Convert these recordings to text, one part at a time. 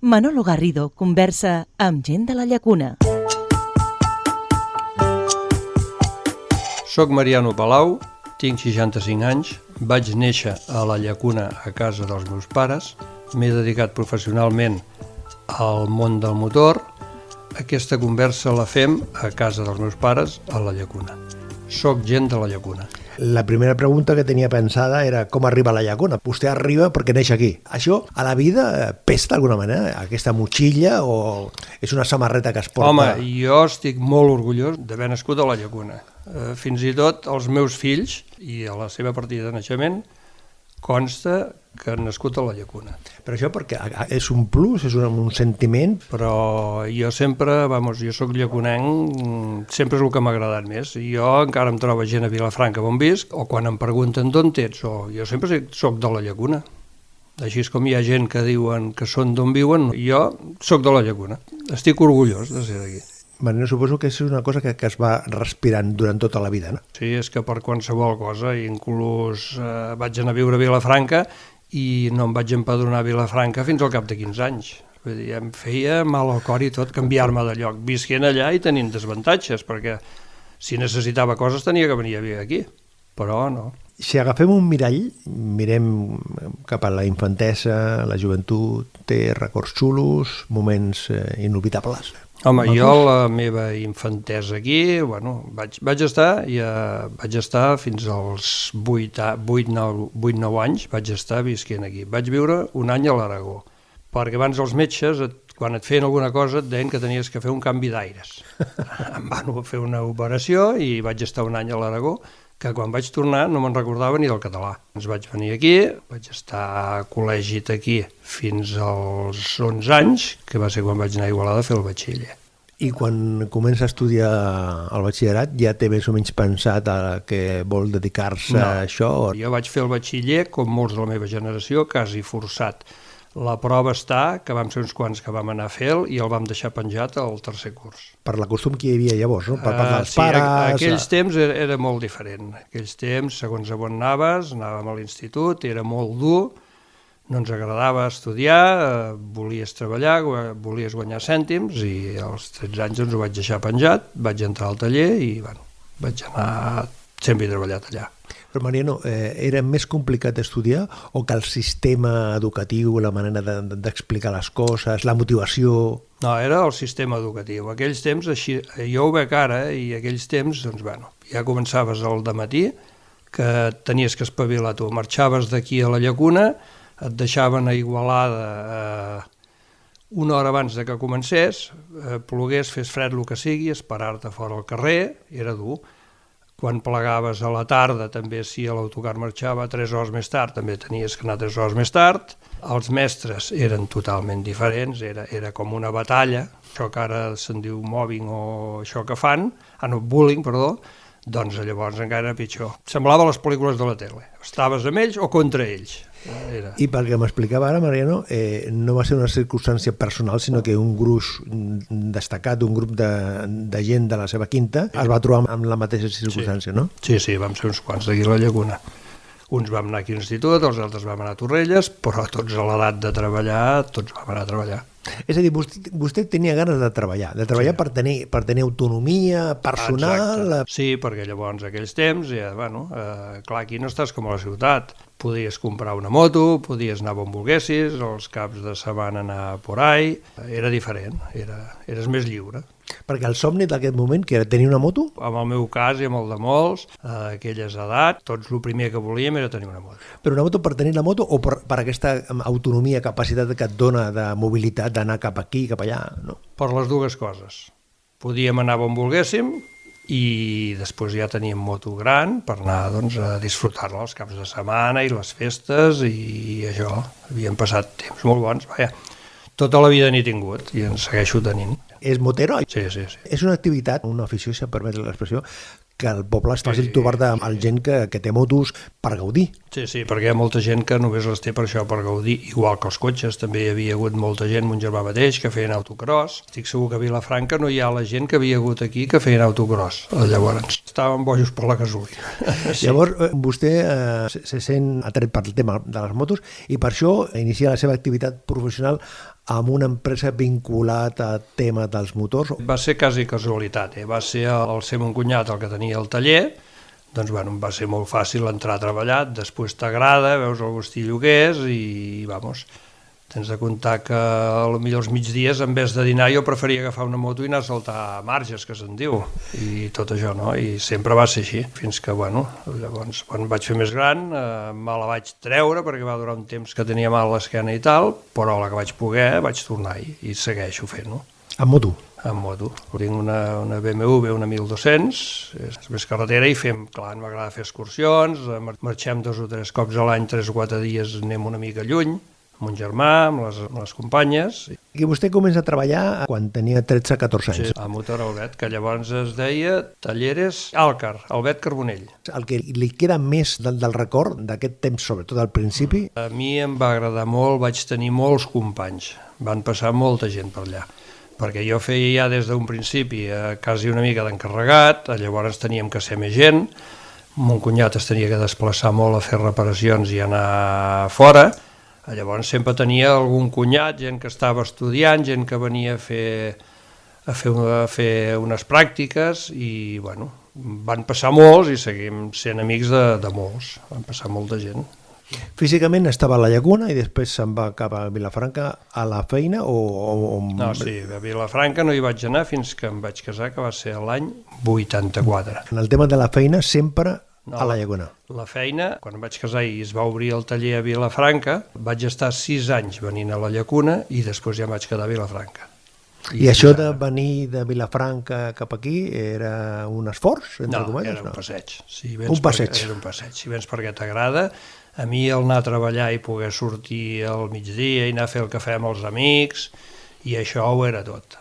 Manolo Garrido conversa amb gent de la Llacuna. Soc Mariano Palau, tinc 65 anys, vaig néixer a la Llacuna a casa dels meus pares, m'he dedicat professionalment al món del motor. Aquesta conversa la fem a casa dels meus pares a la Llacuna. Soc gent de la Llacuna. La primera pregunta que tenia pensada era com arriba a la Llacuna. Vostè arriba perquè neix aquí. Això a la vida pesa d'alguna manera? Aquesta motxilla o és una samarreta que es porta? Home, jo estic molt orgullós d'haver nascut a la Llacuna. Fins i tot els meus fills, i a la seva partida de naixement, consta que han nascut a la Llacuna. Però això perquè és un plus, és un sentiment? Però jo sempre, jo soc llaconenc, sempre és el que m'ha agradat més. Jo encara em trobo gent a Vilafranca on visc, o quan em pregunten d'on ets, o jo sempre soc de la Llacuna. Així com hi ha gent que diuen que són d'on viuen, jo soc de la Llacuna. Estic orgullós de ser d'aquí. Bueno, suposo que és una cosa que es va respirant durant tota la vida, no? Sí, és que per qualsevol cosa, inclús vaig anar a viure a Vilafranca i no em vaig empadronar a Vilafranca fins al cap de 15 anys. Vull dir, em feia mal al cor i tot canviar-me de lloc, visquent allà i tenint desavantatges, perquè si necessitava coses tenia que venir a viure aquí, però no. Si agafem un mirall, mirem cap a la infantesa, la joventut, té records xulos, moments inolvidables. Home, jo la meva infantesa aquí, vaig estar fins als 8-9 anys, vaig estar visquent aquí. Vaig viure un any a l'Aragó, perquè abans els metges, quan et feien alguna cosa, et deien que tenies que fer un canvi d'aires. Em van fer una operació i vaig estar un any a l'Aragó, que quan vaig tornar no me'n recordava ni del català. Ens vaig venir aquí, vaig estar a col·legi aquí fins als 11 anys, que va ser quan vaig anar a Igualada a fer el batxiller. I quan comença a estudiar el batxillerat ja té més o menys pensat que vol dedicar-se a això? Jo vaig fer el batxiller, com molts de la meva generació, quasi forçat. La prova està que vam ser uns quants que vam anar a fer-lo i el vam deixar penjat al tercer curs. Per la costum que hi havia llavors, no? Per part dels pares... Aquells temps era molt diferent. Aquells temps, segons a on anaves, anàvem a l'institut, era molt dur, no ens agradava estudiar, volies treballar, volies guanyar cèntims i als 13 anys ho vaig deixar penjat, vaig entrar al taller i vaig anar... Sempre he treballat allà. Però Mariano, era més complicat estudiar o que el sistema educatiu, la manera d'explicar les coses, la motivació... No, era el sistema educatiu. Aquells temps, així, jo ho veig ara, i aquells temps, ja començaves al dematí, que tenies que espavilar tu. Marxaves d'aquí a la Llacuna, et deixaven a Igualada una hora abans de que comencés, plogués, fes fred, el que sigui, esperar-te fora al carrer, era dur. Quan plegaves a la tarda, també si l'autocar marxava 3 hores més tard, també tenies que anar 3 hores més tard. Els mestres eren totalment diferents, era com una batalla, això que ara se'n diu mobbing o això que fan, bullying, perdó, doncs llavors encara era pitjor. Semblava les pel·lícules de la tele, estaves amb ells o contra ells. I perquè m'explicava ara, Mariano, no va ser una circumstància personal, sinó que un gruix destacat, un grup de gent de la seva quinta es va trobar amb la mateixa circumstància, no? Sí, vam ser uns quants d'aquí a la Llacuna. Uns vam anar aquí a l'institut, els altres vam anar a Torrelles, però tots a l'edat de treballar, tots vam anar a treballar. És a dir, vostè tenia ganes de treballar sí. per tenir autonomia personal... Exacte. Sí, perquè llavors aquells temps, clar, aquí no estàs com a la ciutat. Podies comprar una moto, podies anar on volguessis, els caps de setmana anar por ahí, era diferent, eres més lliure. Perquè el somni d'aquest moment, que era tenir una moto? En el meu cas i amb el de molts, a aquelles edats, tots el primer que volíem era tenir una moto. Però una moto per tenir la moto o per aquesta autonomia, capacitat que et dona de mobilitat, d'anar cap aquí, cap allà, no? Per les dues coses. Podíem anar on volguéssim i després ja teníem moto gran per anar a disfrutar-la els caps de setmana i les festes i això. Havíem passat temps molt bons, tota la vida n'he tingut i en segueixo tenint. És motero? Sí. És una activitat, una afició, si em permet l'expressió, que al poble és fàcil trobar-te amb gent que té motos per gaudir. Sí, perquè hi ha molta gent que només les té per això, per gaudir, igual que els cotxes. També hi havia hagut molta gent, mon germà mateix, que feien autocross. Estic segur que a Vilafranca no hi ha la gent que havia hagut aquí que feien autocross. Llavors, estàvem bojos per la gasolina. Sí. Llavors, vostè se sent atret pel tema de les motos i per això inicia la seva activitat professional amb una empresa vinculat a tema dels motors? Va ser quasi casualitat, va ser el ser mon cunyat el que tenia el taller, doncs bueno, em va ser molt fàcil entrar a treballar, després t'agrada, veus el gustí lloguers i vamos, tens de comptar que potser els migdies en vez de dinar jo preferia agafar una moto i anar a saltar marges, que se'n diu, i tot això, no? I sempre va ser així, fins que, bueno, llavors quan vaig fer més gran me la vaig treure perquè va durar un temps que tenia mal l'esquena i tal, però a la que vaig poder vaig tornar i segueixo fent-ho. Amb moto? Amb moto. Tinc una BMW, una 1200, és més carretera i fem, clar, m'agrada fer excursions, marxem 2 o 3 cops a l'any, 3 o 4 dies anem una mica lluny, amb un germà, amb les companyes. I vostè comença a treballar quan tenia 13-14 anys. Sí, a Motor Albet, que llavors es deia Talleres Alcar, Albet Carbonell. El que li queda més del record d'aquest temps, sobretot al principi? A mi em va agradar molt, vaig tenir molts companys, van passar molta gent per allà, perquè jo feia ja des d'un principi quasi una mica d'encarregat, llavors teníem que ser més gent, mon cunyat es tenia que desplaçar molt a fer reparacions i anar fora, llavors sempre tenia algun cunyat, gent que estava estudiant, gent que venia a fer unes pràctiques i bueno, van passar molts i seguim sent amics de molts, van passar molta gent. Físicament estava a la Llacuna i després se'n va cap a Vilafranca a la feina o... No, sí, a Vilafranca no hi vaig anar fins que em vaig casar, que va ser l'any 84. En el tema de la feina sempre a la Llacuna. La feina, quan em vaig casar i es va obrir el taller a Vilafranca, vaig estar 6 anys venint a la Llacuna i després ja em vaig quedar a Vilafranca. I això de venir de Vilafranca cap aquí era un esforç? No, era un passeig. Un passeig. Era un passeig. Si vens perquè t'agrada, a mi el anar a treballar i poder sortir al migdia i anar a fer el cafè amb els amics, i això ho era tot.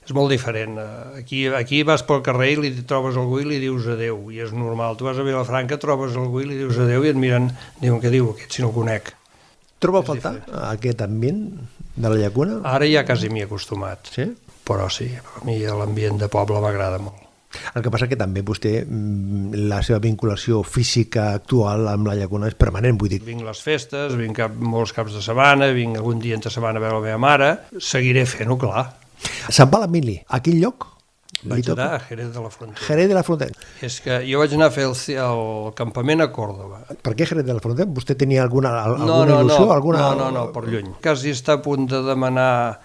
És molt diferent. Aquí vas pel carrer i li trobes algú i li dius adeu, i és normal. Tu vas a Vilafranca, trobes algú i li dius adeu i et miren, diuen què diu aquest si no el conec. Troba a faltar aquest ambient de la Llacuna? Ara ja quasi m'hi he acostumat, sí? Però sí, a mi l'ambient de poble m'agrada molt. El que passa que també vostè, la seva vinculació física actual amb la Llacuna és permanent, vull dir. Vinc les festes, vinc molts caps de setmana, vinc algun dia entre setmana a veure la meva mare, seguiré fent-ho, clar. Se'n va a l'Emili, a quin lloc? Vaig anar a Jerez de la Frontera. Jerez de la Frontera. És que jo vaig anar a fer el campament a Còrdoba. Per què Jerez de la Frontera? Vostè tenia alguna il·lusió? No, per lluny. Quasi està a punt de demanar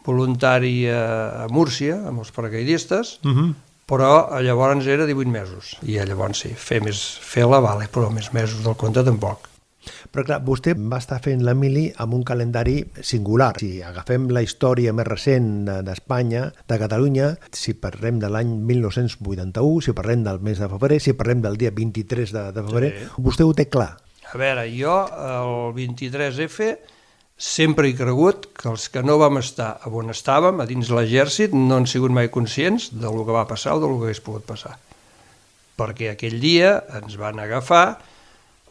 voluntari a Múrcia, amb els paracaidistes, però llavors era 18 mesos. I llavors sí, fer-la vale, però més mesos del compte tampoc. Però clar, vostè va estar fent la mili amb un calendari singular. Si agafem la història més recent d'Espanya, de Catalunya, si parlem de l'any 1981, si parlem del mes de febrer, si parlem del dia 23 de febrer, sí. Vostè ho té clar. A veure, jo el 23F sempre he cregut que els que no vam estar on estàvem, a dins l'exèrcit, no han sigut mai conscients del que va passar o del que hagués pogut passar. Perquè aquell dia ens van agafar,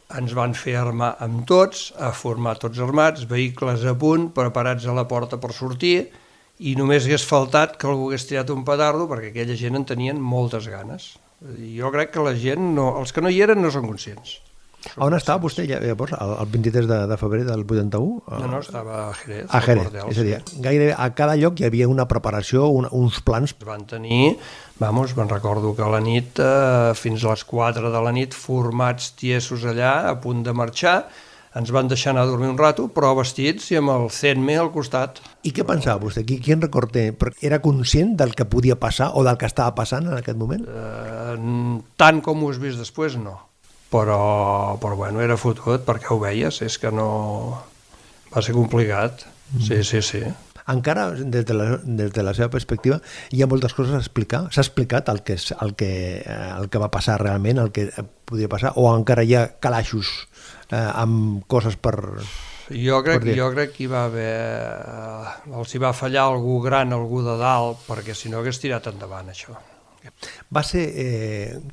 ens van fer armar amb tots, a formar tots armats, vehicles a punt, preparats a la porta per sortir, i només hagués faltat que algú hagués tirat un petardo, perquè aquella gent en tenien moltes ganes. Jo crec que la gent, els que no hi eren no són conscients. On estava vostè llavors, el 23 de febrer del 81? No, estava a Jerez. A Jerez, és a dir, gairebé a cada lloc hi havia una preparació, uns plans. Van tenir, me'n recordo que a la nit, fins a les 4 de la nit, formats tiesos allà, a punt de marxar, ens van deixar anar a dormir un rato, però vestits i amb el CENME al costat. I què pensava vostè? Quin record té? Era conscient del que podia passar o del que estava passant en aquest moment? Tant com ho has vist després, no. Però bueno, era fotut perquè ho veies, és que no... va ser complicat, sí. Encara, des de la seva perspectiva, hi ha moltes coses a explicar? S'ha explicat el que va passar realment, el que podia passar, o encara hi ha calaixos amb coses per... Jo crec que hi va haver... els hi va fallar algú gran, algú de dalt, perquè si no hagués tirat endavant això. Va ser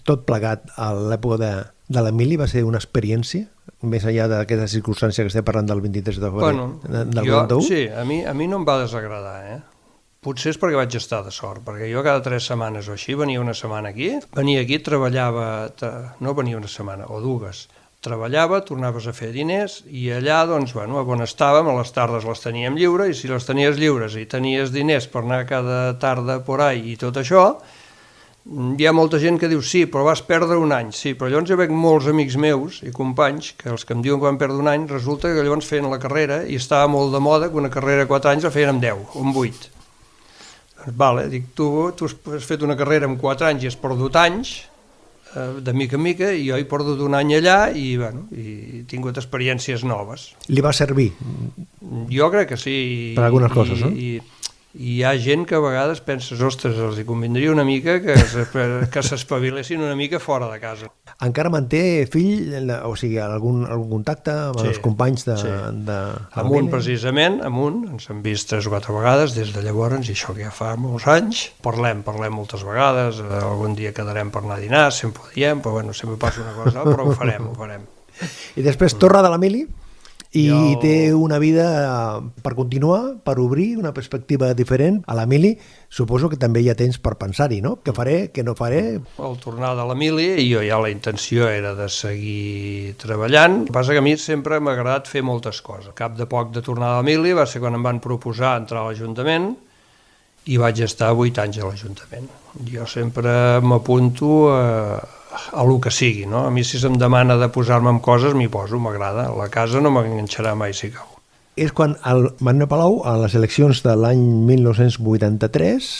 tot plegat a l'època de l'Emili, va ser una experiència, més enllà d'aquesta circumstància que estem parlant del 23 de febrer del 41? Sí, a mi no em va desagradar, Potser és perquè vaig estar de sort, perquè jo cada 3 setmanes o així venia una setmana aquí, treballava, no venia una setmana, o dues, treballava, tornaves a fer diners i allà, doncs, bueno, on estàvem, a les tardes les teníem lliures i si les tenies lliures i tenies diners per anar cada tarda por ahí i tot això, hi ha molta gent que diu sí, però vas perdre un any. Sí, però llavors hi veig molts amics meus i companys que els que em diuen que van perdre un any, resulta que llavors feien la carrera i estava molt de moda que una carrera de 4 anys la feien amb 10 o amb 8. Doncs, vale, dic, tu has fet una carrera amb 4 anys i has perdut anys, de mica en mica, i jo he perdut un any allà i, bueno, i he tingut experiències noves. Li va servir? Jo crec que sí. Per algunes coses, no? I hi ha gent que a vegades penses, ostres, els hi convindria una mica que s'espavilessin una mica fora de casa. Encara manté fill, o sigui, algun contacte amb els companys de Amb un, precisament, amb un, ens hem vist 3 o 4 vegades des de llavors, i això que ja fa molts anys. Parlem moltes vegades, algun dia quedarem per anar a dinar, sempre ho diem, però bueno, sempre passa una cosa, però ho farem. I després torna de la mili i té una vida per continuar, per obrir una perspectiva diferent. A la mili suposo que també hi ha temps per pensar-hi, no? Què faré, què no faré? Al tornar de la mili, jo ja la intenció era de seguir treballant. El que passa que a mi sempre m'ha agradat fer moltes coses. Al cap de poc de tornar de la mili va ser quan em van proposar entrar a l'Ajuntament i vaig estar 8 anys a l'Ajuntament. Jo sempre m'apunto a lo que sigui, no? A mi si se'm demana de posar-me amb coses, m'hi poso, m'agrada. La casa no m'enganxarà mai si cau. És quan el Manel Palau, a les eleccions de l'any 1983,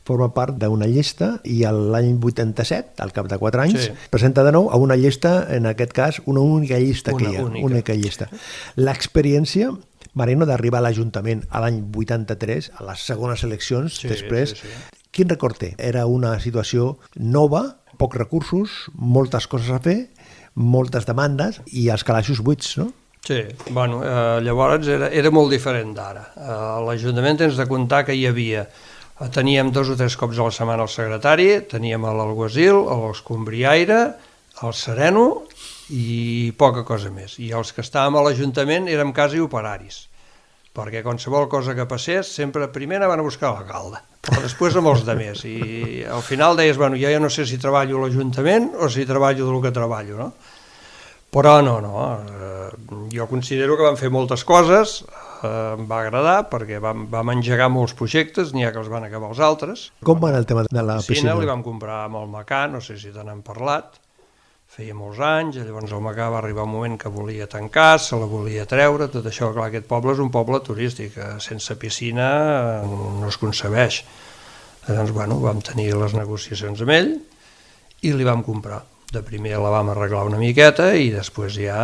forma part d'una llista i l'any 87, al cap de 4 anys, presenta de nou a una llista, en aquest cas, una única llista que hi ha. Única llista. L'experiència, Mariano, d'arribar a l'Ajuntament a l'any 83, a les segones eleccions, després, quin record té? Era una situació nova, pocs recursos, moltes coses a fer, moltes demandes i els calaixos buits, no? Sí, bueno, llavors era molt diferent d'ara. A l'Ajuntament tens de comptar que hi havia, teníem 2 o 3 cops a la setmana el secretari, teníem l'alguacil, l'escombriaire, el sereno i poca cosa més. I els que estàvem a l'Ajuntament érem quasi operaris, perquè qualsevol cosa que passés, sempre primer anaven a buscar l'alcalde, però després amb els altres. I al final deies, bueno, jo ja no sé si treballo a l'Ajuntament o si treballo del que treballo, no? Però no, jo considero que vam fer moltes coses, em va agradar perquè vam engegar molts projectes, n'hi ha que els van acabar els altres. Com va el tema de la piscina? Li vam comprar amb el Macà, no sé si te n'han parlat, feia molts anys, llavors el Macà va arribar un moment que volia tancar, se la volia treure, tot això, clar, aquest poble és un poble turístic, sense piscina no es concebeix. Llavors, bueno, vam tenir les negociacions amb ell i li vam comprar. De primer la vam arreglar una miqueta i després ja,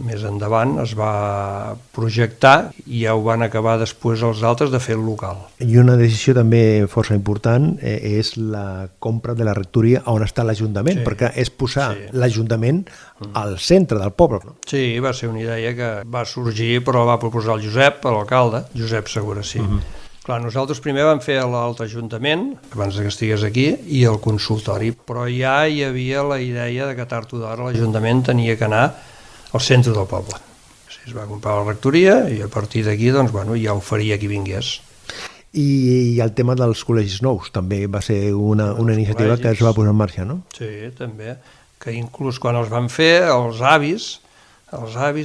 més endavant, es va projectar i ja ho van acabar després els altres de fer el local. I una decisió també força important és la compra de la rectoria on està l'Ajuntament, perquè és posar l'Ajuntament al centre del poble. No? Sí, va ser una idea que va sorgir, però va proposar el Josep, l'alcalde, Josep Segura, sí. Clar, nosaltres primer vam fer l'altre Ajuntament, abans que estigués aquí, i el consultori, però ja hi havia la idea de que tard o d'hora l'Ajuntament tenia que anar al centre del poble. Es va comprar la rectoria i a partir d'aquí doncs, bueno, ja ho faria qui vingués. I el tema dels col·legis nous també va ser una iniciativa que es va posar en marxa, no? Sí, també, que inclús quan els van fer els avis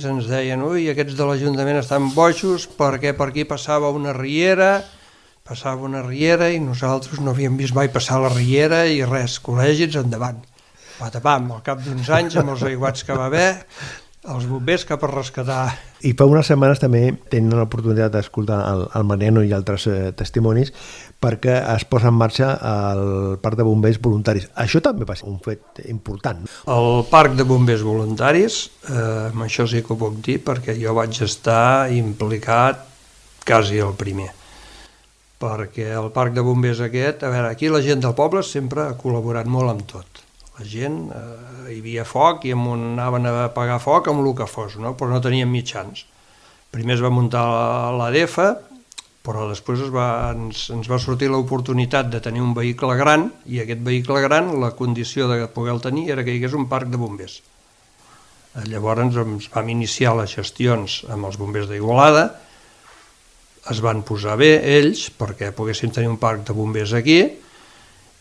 ens deien, ui, aquests de l'Ajuntament estan bojos perquè per aquí passava una riera i nosaltres no havíem vist mai passar la riera i res, col·legis endavant. Patapam, al cap d'uns anys, amb els aiguats que va haver, els bombers cap a rescatar. I fa unes setmanes també tenen l'oportunitat d'escoltar el Mariano i altres testimonis perquè es posa en marxa el Parc de Bombers Voluntaris. Això també va ser un fet important. El Parc de Bombers Voluntaris, amb això sí que ho puc dir, perquè jo vaig estar implicat quasi el primer. Perquè el Parc de Bombers aquest, a veure, aquí la gent del poble sempre ha col·laborat molt amb tot. La gent, hi havia foc i anaven a apagar foc amb el que fos, no? Però no tenien mitjans. Primer es va muntar l'ADF, però després ens va sortir l'oportunitat de tenir un vehicle gran i aquest vehicle gran, la condició de poder-lo tenir era que hi hagués un parc de bombers. Llavors ens vam iniciar les gestions amb els bombers d'Igualada, es van posar bé ells perquè poguéssim tenir un parc de bombers aquí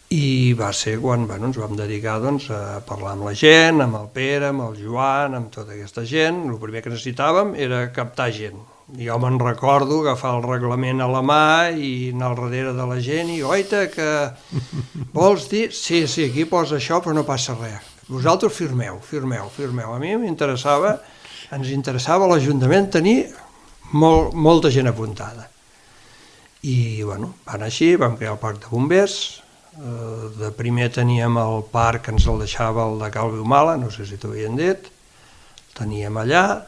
I va ser quan ens vam dedicar a parlar amb la gent, amb el Pere, amb el Joan, amb tota aquesta gent. El primer que necessitàvem era captar gent. Jo me'n recordo agafar el reglament a la mà i anar al darrere de la gent i oita, que vols dir? Sí, aquí posa això, però no passa res. Vosaltres firmeu. A mi ens interessava a l'Ajuntament tenir molta gent apuntada. I van així, vam crear el parc de bombers. De primer teníem el parc que ens el deixava el de Cal Viumala, no sé si t'ho havien dit, teníem allà,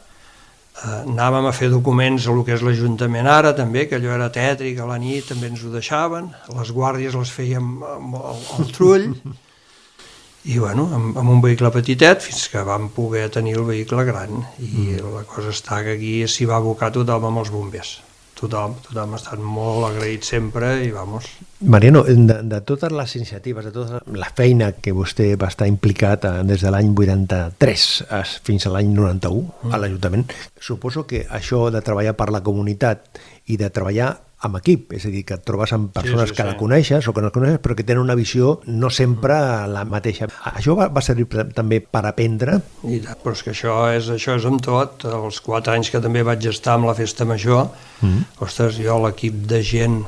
anàvem a fer documents a lo que és l'Ajuntament ara també, que allò era tètric, a la nit també ens ho deixaven, les guàrdies les fèiem al trull, i amb un vehicle petitet fins que vam poder tenir el vehicle gran, i la cosa està que aquí s'hi va abocar tothom amb els bombers. Tothom ha estat molt agraït sempre i vamos. Mariano, de totes les iniciatives, de tota la feina que vostè va estar implicat des de l'any 83 fins a l'any 91 a l'Ajuntament, suposo que això de treballar per la comunitat i de treballar amb equip, és a dir, que et trobes amb persones que la coneixes o que no la coneixes, però que tenen una visió no sempre la mateixa. Això va servir també per aprendre? Però és que això és amb tot. Els 4 anys que també vaig estar amb la Festa Major, ostres, jo l'equip de gent,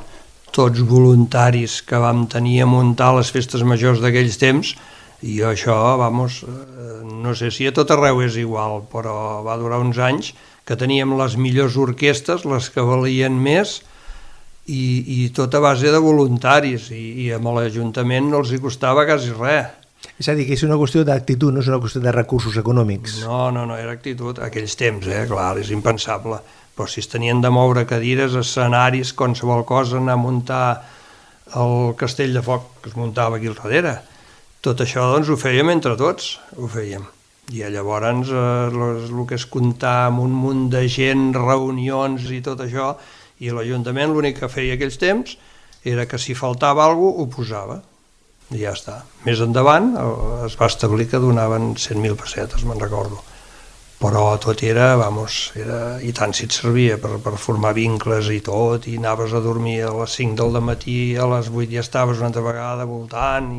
tots voluntaris que vam tenir a muntar les festes majors d'aquells temps, i això, no sé si a tot arreu és igual, però va durar uns anys que teníem les millors orquestes, les que valien més, i tot a base de voluntaris, i amb l'Ajuntament no els hi costava quasi res. És a dir, que és una qüestió d'actitud, no és una qüestió de recursos econòmics. No, era actitud. Aquells temps, clar, és impensable. Però si es tenien de moure cadires, escenaris, qualsevol cosa, anar a muntar el castell de foc que es muntava aquí al darrere. Tot això, ho fèiem entre tots, ho fèiem. I llavors el que és comptar amb un munt de gent, reunions i tot això, i l'Ajuntament l'únic que feia aquells temps era que si faltava alguna cosa ho posava, i ja està. Més endavant es va establir que donaven 100.000 pessetes, me'n recordo, però tot era, i tant si et servia per formar vincles i tot, i anaves a dormir a les 5 del matí, a les 8 ja estaves una altra vegada voltant.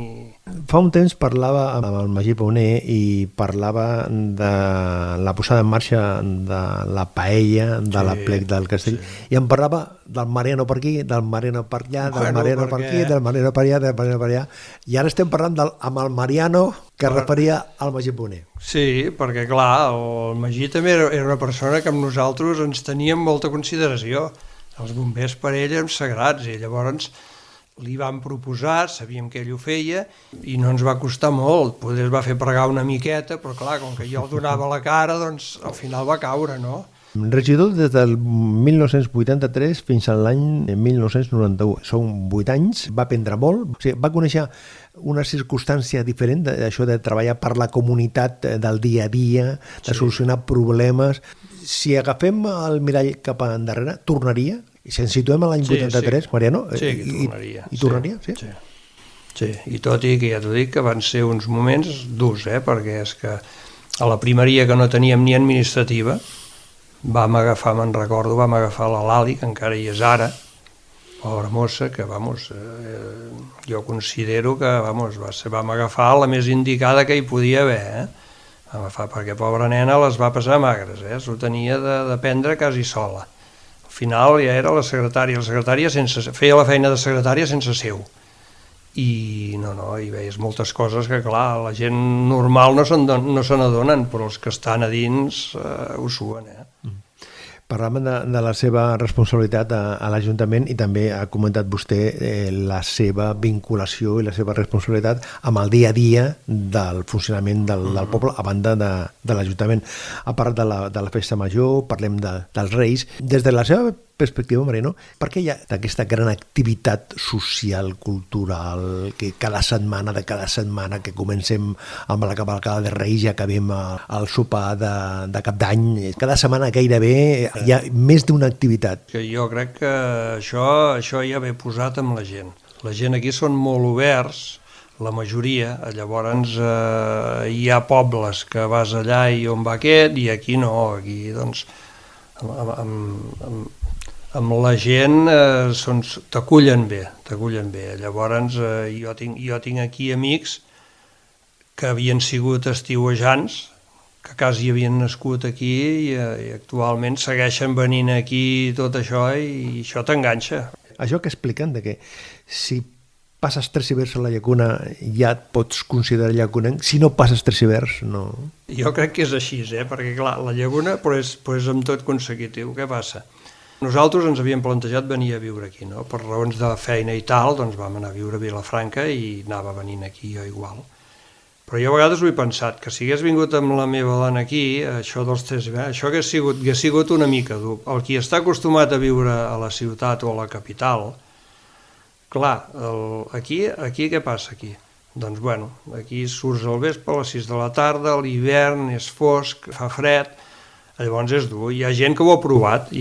Fa un temps parlava amb el Magí Pauner i parlava de la posada en marxa de la paella, de la plec del castell, i em parlava del Mariano per aquí, del Mariano per allà, del Mariano per aquí, del Mariano per allà, del Mariano per allà, i ara estem parlant amb el Mariano que referia al Magí Pauner. Sí, perquè clar, el Magí també era una persona que amb nosaltres ens teníem molta consideració. Els bombers per ell eren sagrats, i llavors li vam proposar, sabíem que ell ho feia, i no ens va costar molt. Poder es va fer pregar una miqueta, però clar, com que jo el donava la cara, doncs al final va caure, no? Regidor des del 1983 fins a l'any 1991. Són 8 anys, va aprendre molt, o sigui, va conèixer una circumstància diferent d'això de treballar per la comunitat del dia a dia, de solucionar problemes. Si agafem el mirall cap endarrere, tornaria? I si ens situem a l'any 83, Mariano? Sí, que tornaria. I tornaria, sí? Sí, i tot i que ja t'ho dic que van ser uns moments durs, perquè és que a la primeria que no teníem ni administrativa, vam agafar la Lali, que encara hi és ara, pobra mossa, que jo considero que vam agafar la més indicada que hi podia haver, perquè pobra nena les va passar magres, s'ho tenia de prendre quasi sola. Al final ja era la secretària feia la feina de secretària sense seu, i hi veies moltes coses que clar, la gent normal no se n'adonen, però els que estan a dins ho suen. Parlàvem de la seva responsabilitat a l'Ajuntament i també ha comentat vostè la seva vinculació i la seva responsabilitat amb el dia a dia del funcionament del poble a banda de l'Ajuntament. Ha parlat de la festa major, parlem dels Reis. Des de la seva perspectiva, Mariano, per què hi ha aquesta gran activitat social, cultural, que cada setmana que comencem amb la cavalcada de Reis i acabem al sopar de Cap d'Any, cada setmana gairebé hi ha més d'una activitat? Jo crec que això ja ve posat amb la gent. La gent aquí són molt oberts, la majoria, llavors hi ha pobles que vas allà i on va aquest, i aquí no, aquí doncs amb la gent t'acullen bé. Llavors jo tinc aquí amics que havien sigut estiuejants, que quasi havien nascut aquí i actualment segueixen venint aquí tot això i això t'enganxa. Això que expliquen, de que si passes 3 hiverns a la llacuna ja et pots considerar llaconenc, si no passes 3 hiverns no... Jo crec que és així, perquè clar, la llacuna però és amb tot consecutiu. Què passa? Nosaltres ens havíem plantejat venir a viure aquí, no? Per raons de feina i tal, doncs vam anar a viure a Vilafranca i anava venint aquí jo igual. Però jo a vegades ho he pensat, que si hagués vingut amb la meva dona aquí, això dels 3 hiverns, això hagués sigut una mica dur. El qui està acostumat a viure a la ciutat o a la capital, clar, aquí què passa aquí? Doncs bueno, aquí surts al vespre a les 6 de la tarda, a l'hivern és fosc, fa fred, llavors és dur. Hi ha gent que ho ha provat,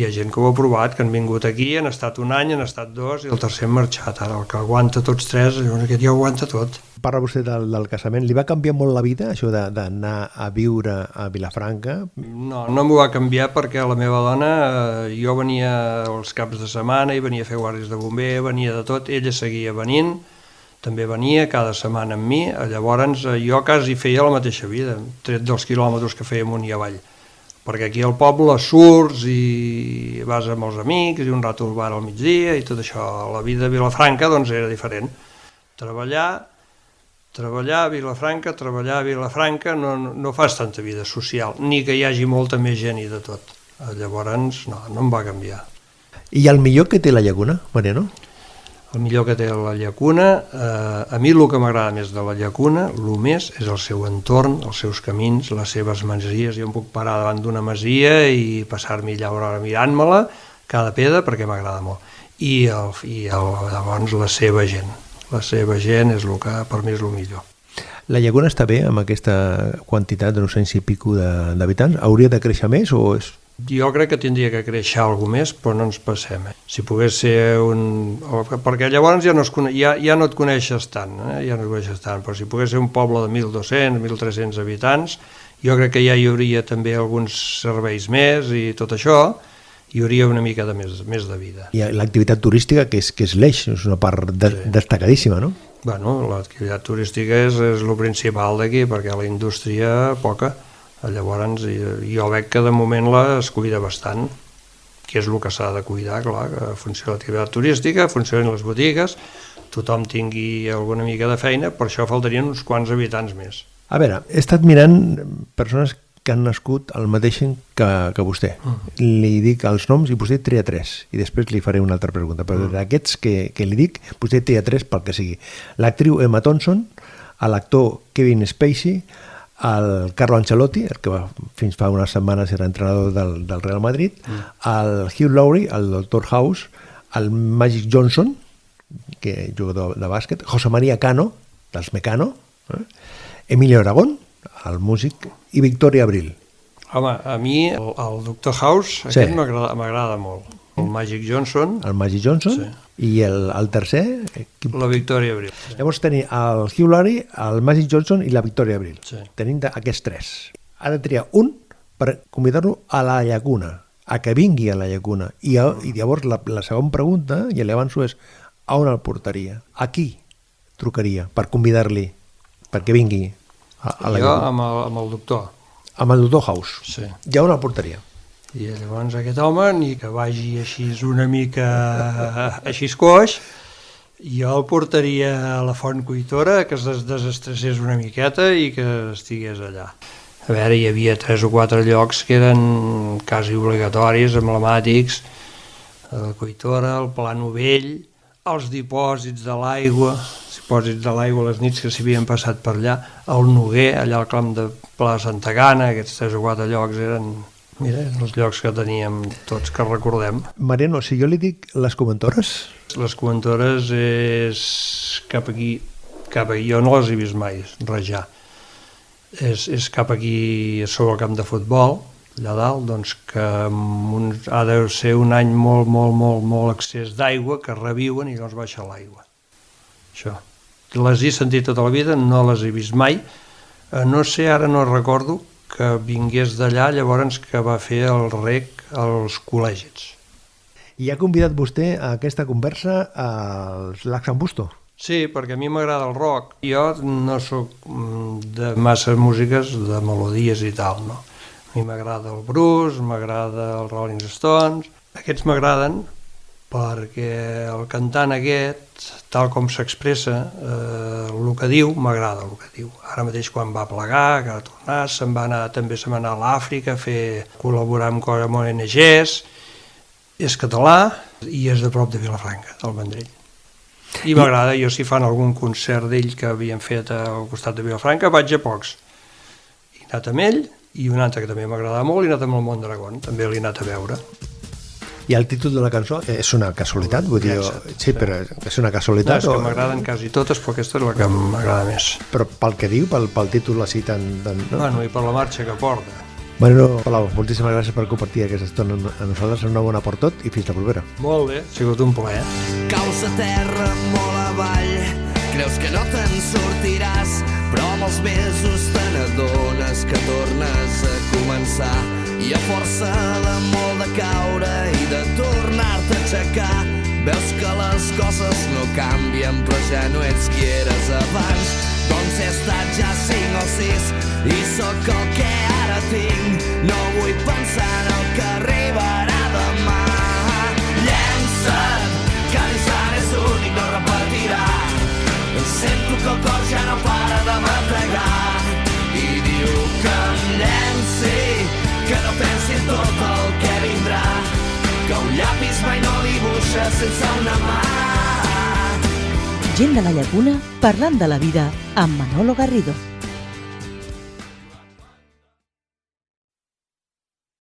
que han vingut aquí, han estat un any, han estat 2 i el tercer han marxat. Ara el que aguanta tots 3, llavors aquest ja ho aguanta tot. Parla vostè del casament. Li va canviar molt la vida, això d'anar a viure a Vilafranca? No m'ho va canviar perquè la meva dona, jo venia els caps de setmana i venia a fer guàrdies de bomber, venia de tot, ella seguia venint, també venia cada setmana amb mi, llavors jo quasi feia la mateixa vida, tret dels quilòmetres que feia amunt i avall, perquè aquí al poble surts i vas amb els amics i un rato al bar al migdia i tot això. La vida a Vilafranca doncs era diferent. Treballar a Vilafranca, no fas tanta vida social, ni que hi hagi molta més gent i de tot. Llavors no em va canviar. I el millor que té la llacuna, Mariano? El millor que té la llacuna, a mi el que m'agrada més de la llacuna, el més és el seu entorn, els seus camins, les seves masies. Jo em puc parar davant d'una masia i passar-m'hi llaura mirant-me-la, cada pedra, perquè m'agrada molt. I llavors la seva gent. La seva gent és el que per mi és el millor. La llacuna està bé amb aquesta quantitat de 900 i pico d'habitants? Hauria de créixer més o és... Jo crec que tindria que créixer alguna més, però no ens passem. Si pogués ser perquè llavors ja no et coneixes tant, però si pogués ser un poble de 1.200, 1.300 habitants, jo crec que ja hi hauria també alguns serveis més i tot això, hi hauria una mica de més de vida. I l'activitat turística, que és l'eix, és una part destacadíssima, no? Bueno, l'activitat turística és el principal d'aquí, perquè la indústria poca. Llavors jo veig que de moment es cuida bastant, que és el que s'ha de cuidar, clar, que funcioni l'activitat turística, funcionin les botigues, tothom tingui alguna mica de feina, per això faltarien uns quants habitants més. A veure, he estat mirant persones que han nascut el mateix que vostè. Li dic els noms i vostè tria 3, i després li faré una altra pregunta. Però d'aquests que li dic, vostè tria 3 pel que sigui. L'actriu Emma Thompson, l'actor Kevin Spacey, el Carlo Ancelotti, el que fins fa unes setmanes era entrenador del Real Madrid, el Hugh Laurie, el Dr. House, el Magic Johnson, que és jugador de bàsquet, José María Cano, dels Mecano, Emilio Aragón, el músic, i Victoria Abril. Home, a mi el Dr. House, aquest m'agrada molt. El Magic Johnson. El Magic Johnson, sí. I el tercer? La Victoria Abril. Sí. Llavors tenim el Hugh Laurie, el Magic Johnson i la Victoria Abril. Sí. Tenim aquests 3. Ha de triar un per convidar-lo a la llacuna, a que vingui a la llacuna. I llavors la segona pregunta, ja li avanço, és a on el portaria? A qui trucaria per convidar-li perquè vingui a la llacuna? Jo amb el doctor. Amb el doctor House. Sí. I on el portaria? I llavors aquest home, ni que vagi així una mica així coix, jo el portaria a la Font Cuitora, que es desestressés una miqueta i que estigués allà. A veure, hi havia 3 o 4 llocs que eren quasi obligatoris, emblemàtics, la Cuitora, el Pla Novell, els dipòsits de l'aigua, les nits que s'havien passat per allà, el Noguer, allà al camp de Pla de Santa Gana, aquests 3 o 4 llocs eren... Mira, els llocs que teníem tots que recordem. Mariano, si jo li dic les Comentores? Les Comentores és cap aquí, jo no les he vist mai, rajar. És cap aquí sobre el camp de futbol, allà dalt, doncs que ha de ser un any molt excés d'aigua, que reviuen i llavors baixa l'aigua. Això. Les he sentit tota la vida, no les he vist mai. No sé, ara no recordo, que vingués d'allà llavors que va fer el rec als col·legis. I ha convidat vostè a aquesta conversa als Laxambusto. Sí, perquè a mi m'agrada el rock. Jo no sóc de massa músiques, de melodies i tal, no? A mi m'agrada el Bruce, m'agrada el Rolling Stones. Aquests m'agraden perquè el cantant aquest, tal com s'expressa, el que diu, m'agrada el que diu. Ara mateix quan va plegar, que va tornar, també se'n va anar a l'Àfrica a col·laborar amb ONGs, és català i és de prop de Vilafranca, del Vendrell. I m'agrada, jo si fan algun concert d'ell que havien fet al costat de Vilafranca, vaig a pocs. He anat amb ell, i un altre que també m'agrada molt, he anat amb el Mondragón, també l'he anat a veure. I el títol de la cançó és una casualitat? Vull dir, sí, però és una casualitat? No, és que m'agraden quasi totes, però aquesta és la que m'agrada més. Però pel que diu, pel títol així tan... No? Bueno, i per la marxa que porta. Bueno, Palau, moltíssimes gràcies per compartir aquesta estona a nosaltres. Una bona per tot i fins la propera. Molt bé, ha sigut un plaer. Caus a terra molt avall, creus que no te'n sortiràs, però amb els mesos te n'adones que tornes a començar. I a força de molt de caure i de tornar-te a aixecar, veus que les coses no canvien, però ja no ets qui eres abans. Doncs he estat ja 5 o 6 i sóc el que ara tinc. No vull pensar en el que arribarà demà. Llença't, que l'instant és únic, no repetirà. Sento que el cor ja no para de bategar i diu que em llenci, que no pensi en tot el que vindrà, que un llapis mai no dibuixa sense una mà. Gent de la Llacuna parlant de la vida amb Manolo Garrido.